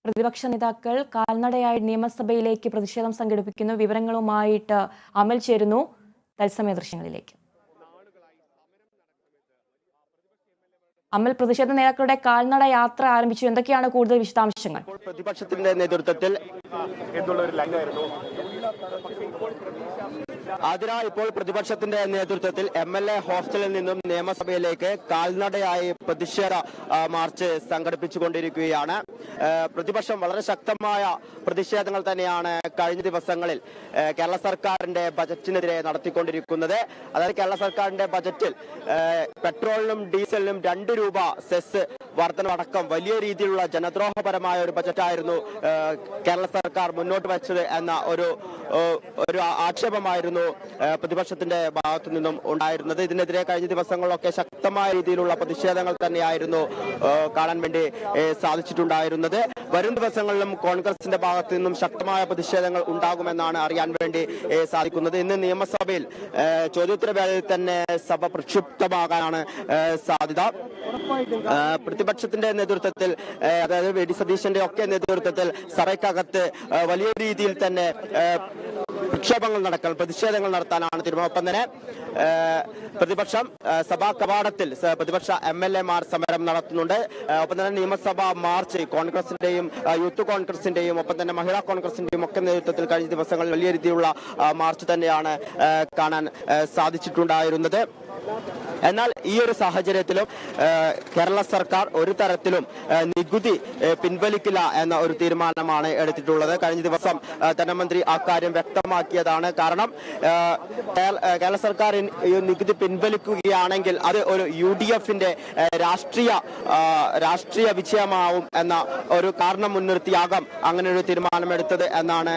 പ്രതിപക്ഷ നേതാക്കൾ കാൽനടയായി നിയമസഭയിലേക്ക് പ്രതിഷേധം സംഘടിപ്പിക്കുന്നു. വിവരങ്ങളുമായിട്ട് അമൽ ചേരുന്നു. തത്സമയ ദൃശ്യങ്ങളിലേക്ക്. അമൽ, പ്രതിഷേധ നേതാക്കളുടെ കാൽനട യാത്ര ആരംഭിച്ചു. എന്തൊക്കെയാണ് കൂടുതൽ വിശദാംശങ്ങൾ? പ്രതിപക്ഷത്തിന്റെ നേതൃത്വത്തിൽ ഇപ്പോൾ പ്രതിപക്ഷത്തിന്റെ നേതൃത്വത്തിൽ MLA ഹോസ്റ്റലിൽ നിന്നും നിയമസഭയിലേക്ക് കാൽനടയായി പ്രതിഷേധ മാർച്ച് സംഘടിപ്പിച്ചുകൊണ്ടിരിക്കുകയാണ്. പ്രതിപക്ഷം വളരെ ശക്തമായ പ്രതിഷേധങ്ങൾ തന്നെയാണ് കഴിഞ്ഞ ദിവസങ്ങളിൽ കേരള സർക്കാരിന്റെ ബജറ്റിനെതിരെ നടത്തിക്കൊണ്ടിരിക്കുന്നത്. അതായത് കേരള സർക്കാരിന്റെ ബജറ്റിൽ പെട്രോളിനും ഡീസലിനും 2 രൂപ സെസ് വർധനമടക്കം വലിയ രീതിയിലുള്ള ജനദ്രോഹപരമായ ഒരു ബജറ്റായിരുന്നു കേരള സർക്കാർ മുന്നോട്ട് വെച്ചത് എന്ന ഒരു ആക്ഷേപമായിരുന്നു പ്രതിപക്ഷത്തിന്റെ ഭാഗത്തു നിന്നും ഉണ്ടായിരുന്നത്. ഇതിനെതിരെ കഴിഞ്ഞ ദിവസങ്ങളിലൊക്കെ ശക്തമായ രീതിയിലുള്ള പ്രതിഷേധങ്ങൾ തന്നെയായിരുന്നു കാണാൻ വേണ്ടി സാധിച്ചിട്ടുണ്ടായിരുന്നത്. വരും ദിവസങ്ങളിലും കോൺഗ്രസിന്റെ ഭാഗത്തു നിന്നും ശക്തമായ പ്രതിഷേധങ്ങൾ ഉണ്ടാകുമെന്നാണ് അറിയാൻ വേണ്ടി സാധിക്കുന്നത്. ഇന്ന് നിയമസഭയിൽ ചോദ്യോത്തരവേളയിൽ തന്നെ സഭ പ്രക്ഷുബ്ധമാകാനാണ് സാധ്യത. പ്രതിപക്ഷത്തിന്റെ നേതൃത്വത്തിൽ, അതായത് വി.ഡി. സതീശന്റെ ഒക്കെ നേതൃത്വത്തിൽ സഭയ്ക്കകത്ത് വലിയ രീതിയിൽ തന്നെ പ്രതിഷേധങ്ങൾ നടത്താനാണ് തീരുമാനം. ഒപ്പം തന്നെ പ്രതിപക്ഷം സഭാ കവാടത്തിൽ പ്രതിപക്ഷ MLA മാർ സമരം നടത്തുന്നുണ്ട്. ഒപ്പം തന്നെ നിയമസഭാ മാർച്ച് കോൺഗ്രസിന്റെയും യൂത്ത് കോൺഗ്രസിന്റെയും ഒപ്പം തന്നെ മഹിളാ കോൺഗ്രസിന്റെയും ഒക്കെ നേതൃത്വത്തിൽ കഴിഞ്ഞ ദിവസങ്ങളിൽ വലിയ രീതിയിലുള്ള മാർച്ച് തന്നെയാണ് കാണാൻ സാധിച്ചിട്ടുണ്ടായിരുന്നത്. എന്നാൽ ഈ ഒരു സാഹചര്യത്തിലും കേരള സർക്കാർ ഒരു തരത്തിലും നികുതി പിൻവലിക്കില്ല എന്ന ഒരു തീരുമാനമാണ് എടുത്തിട്ടുള്ളത്. കഴിഞ്ഞ ദിവസം ധനമന്ത്രി അക്കാര്യം വ്യക്തമാക്കിയതാണ്. കാരണം കേരള സർക്കാർ നികുതി പിൻവലിക്കുകയാണെങ്കിൽ അത് ഒരു UDFന്റെ രാഷ്ട്രീയ വിജയമാവും എന്ന ഒരു കാരണം മുൻനിർത്തിയാകാം അങ്ങനെ ഒരു തീരുമാനമെടുത്തത് എന്നാണ്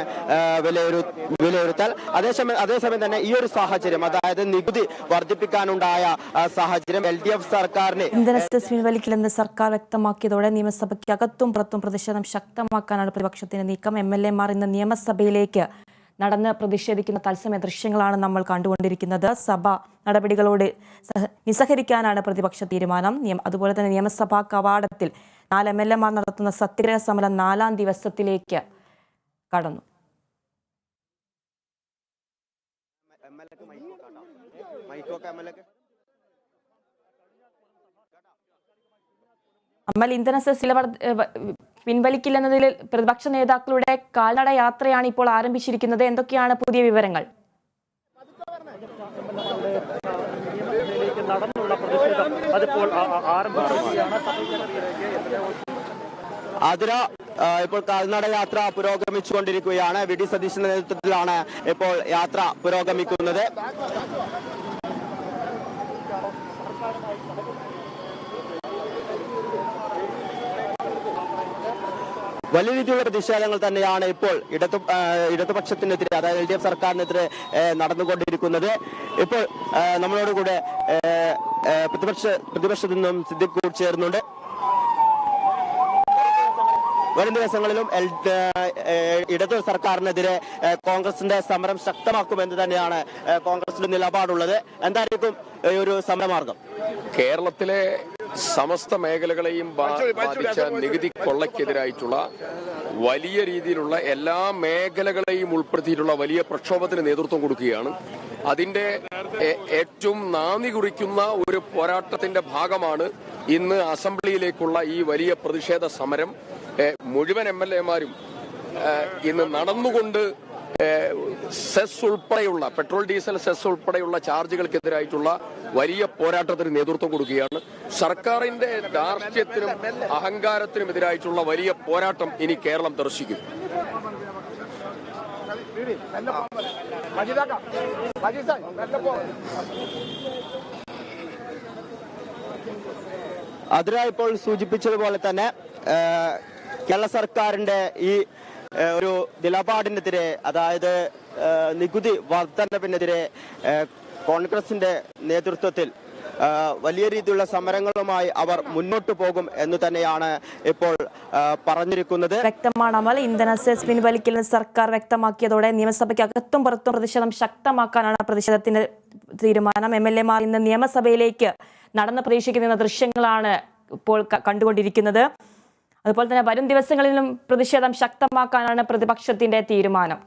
വിലയിരുത്തൽ. അതേസമയം തന്നെ ഈ ഒരു സാഹചര്യം, അതായത് നികുതി വർദ്ധിപ്പിക്കാനുണ്ടായ സാഹചര്യം LDF സർക്കാരിന് ഇന്ധന സെസ് പിൻവലിക്കില്ലെന്ന് സർക്കാർ വ്യക്തമാക്കിയതോടെ നിയമസഭയ്ക്ക് അകത്തും പുറത്തും പ്രതിഷേധം ശക്തമാക്കാനാണ് പ്രതിപക്ഷത്തിന്റെ നീക്കം. MLA മാർ ഇന്ന് നിയമസഭയിലേക്ക് നടന്ന് പ്രതിഷേധിക്കുന്ന തത്സമയ ദൃശ്യങ്ങളാണ് നമ്മൾ കണ്ടുകൊണ്ടിരിക്കുന്നത്. സഭ നടപടികളോട് നിസ്സഹരിക്കാനാണ് പ്രതിപക്ഷ തീരുമാനം. അതുപോലെ തന്നെ നിയമസഭാ കവാടത്തിൽ 4 MLA മാർ നടത്തുന്ന സത്യാഗ്രഹ സമരം 4ാം ദിവസത്തിലേക്ക് കടന്നു. അമൽ, ഇന്ധന സെസ് പിൻവലിക്കില്ലെന്നതിൽ പ്രതിപക്ഷ നേതാക്കളുടെ കാൽനട യാത്രയാണ് ഇപ്പോൾ ആരംഭിച്ചിരിക്കുന്നത്. എന്തൊക്കെയാണ് പുതിയ വിവരങ്ങൾ? ഇപ്പോൾ കാൽനട യാത്ര പുരോഗമിച്ചുകൊണ്ടിരിക്കുകയാണ്. വി.ഡി. സതീശന്റെ നേതൃത്വത്തിലാണ് ഇപ്പോൾ യാത്ര പുരോഗമിക്കുന്നത്. വലിയ രീതിയിലുള്ള പ്രതിഷേധങ്ങൾ തന്നെയാണ് ഇപ്പോൾ ഇടതുപക്ഷത്തിനെതിരെ, അതായത് LDF സർക്കാരിനെതിരെ നടന്നുകൊണ്ടിരിക്കുന്നത്. ഇപ്പോൾ നമ്മളോടുകൂടെ പ്രതിപക്ഷത്തു നിന്നും സിദ്ദിഖ് ചേർന്നുണ്ട്. വരും ദിവസങ്ങളിലും ഇടതു സർക്കാരിനെതിരെ കോൺഗ്രസിന്റെ സമരം ശക്തമാക്കുമെന്ന് തന്നെയാണ് കോൺഗ്രസിന്റെ നിലപാടുള്ളത്. എന്തായിരിക്കും ഒരു സമരമാർഗം? കേരളത്തിലെ സമസ്ത മേഖലകളെയും ബാധിച്ച നികുതി കൊള്ളയ്ക്കെതിരായിട്ടുള്ള വലിയ രീതിയിലുള്ള എല്ലാ മേഖലകളെയും ഉൾപ്പെടുത്തിയിട്ടുള്ള വലിയ പ്രക്ഷോഭത്തിന് നേതൃത്വം കൊടുക്കുകയാണ്. അതിന്റെ ഏറ്റവും നാന്ദി കുറിക്കുന്ന ഒരു പോരാട്ടത്തിന്റെ ഭാഗമാണ് ഇന്ന് അസംബ്ലിയിലേക്കുള്ള ഈ വലിയ പ്രതിഷേധ സമരം. മുഴുവൻ MLA മാരും ഇന്ന് നടന്നുകൊണ്ട് സെസ് ഉൾപ്പെടെയുള്ള പെട്രോൾ ഡീസൽ സെസ് ഉൾപ്പെടെയുള്ള ചാർജുകൾക്കെതിരായിട്ടുള്ള വലിയ പോരാട്ടത്തിന് നേതൃത്വം കൊടുക്കുകയാണ്. സർക്കാരിന്റെ ധാർഷ്ട്യത്തിനും അഹങ്കാരത്തിനും എതിരായിട്ടുള്ള വലിയ പോരാട്ടം ഇനി കേരളം ദർശിക്കും. ഇപ്പോൾ സൂചിപ്പിച്ചതുപോലെ തന്നെ കേരള സർക്കാരിന്റെ ഈ ഒരു നിലപാടിനെതിരെ, അതായത് നികുതി വർധനവിനെതിരെ കോൺഗ്രസിന്റെ നേതൃത്വത്തിൽ വലിയ രീതിയിലുള്ള സമരങ്ങളുമായി അവർ മുന്നോട്ട് പോകും എന്ന് തന്നെയാണ് ഇപ്പോൾ പറഞ്ഞിരിക്കുന്നത്. വ്യക്തമാണ് അമൽ. ഇന്ധന സെസ് പിൻവലിക്കലെന്ന് സർക്കാർ വ്യക്തമാക്കിയതോടെ നിയമസഭയ്ക്ക് അകത്തും പുറത്തും പ്രതിഷേധം ശക്തമാക്കാനാണ് പ്രതിഷേധത്തിന്റെ തീരുമാനം. MLA മാർ ഇന്ന് നിയമസഭയിലേക്ക് നടന്ന് പ്രതീക്ഷിക്കുന്ന ദൃശ്യങ്ങളാണ് ഇപ്പോൾ കണ്ടുകൊണ്ടിരിക്കുന്നത്. അതുപോലെ തന്നെ വരും ദിവസങ്ങളിലും പ്രതിഷേധം ശക്തമാക്കാനാണ് പ്രതിപക്ഷത്തിന്റെ തീരുമാനം.